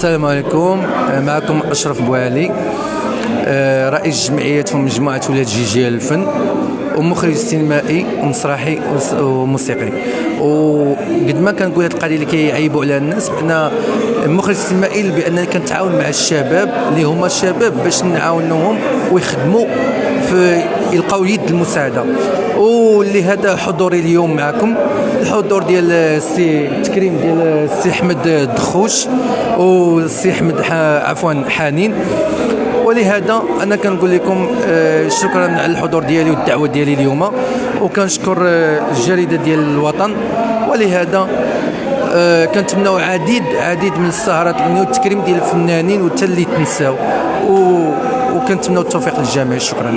السلام عليكم. معكم أشرف بوعلي، رئيس جمعية مجموعة ولاد جيجيا للفن، ومخرج سينمائي ومسرحي وموسيقي. وقد ما كنقول هذه القضيه اللي كيعيبوا على الناس، بان المخرج السينمائي باننا كنتعاون مع الشباب اللي هما الشباب باش نعاونوهم ويخدموا في يلقاو يد المساعده. واللي هذا حضوري اليوم معكم، الحضور ديال السي التكريم ديال السي احمد الدخوش والسي احمد حنين. ولهذا انا كنقول لكم شكرا على الحضور ديالي والدعوه ديالي اليوم، وكنشكر الجريده ديال الوطن. ولهذا كنتمناو عديد من السهرات والتكريم ديال الفنانين وحتى اللي تنساو، وكنتمناو التوفيق للجميع. شكرا.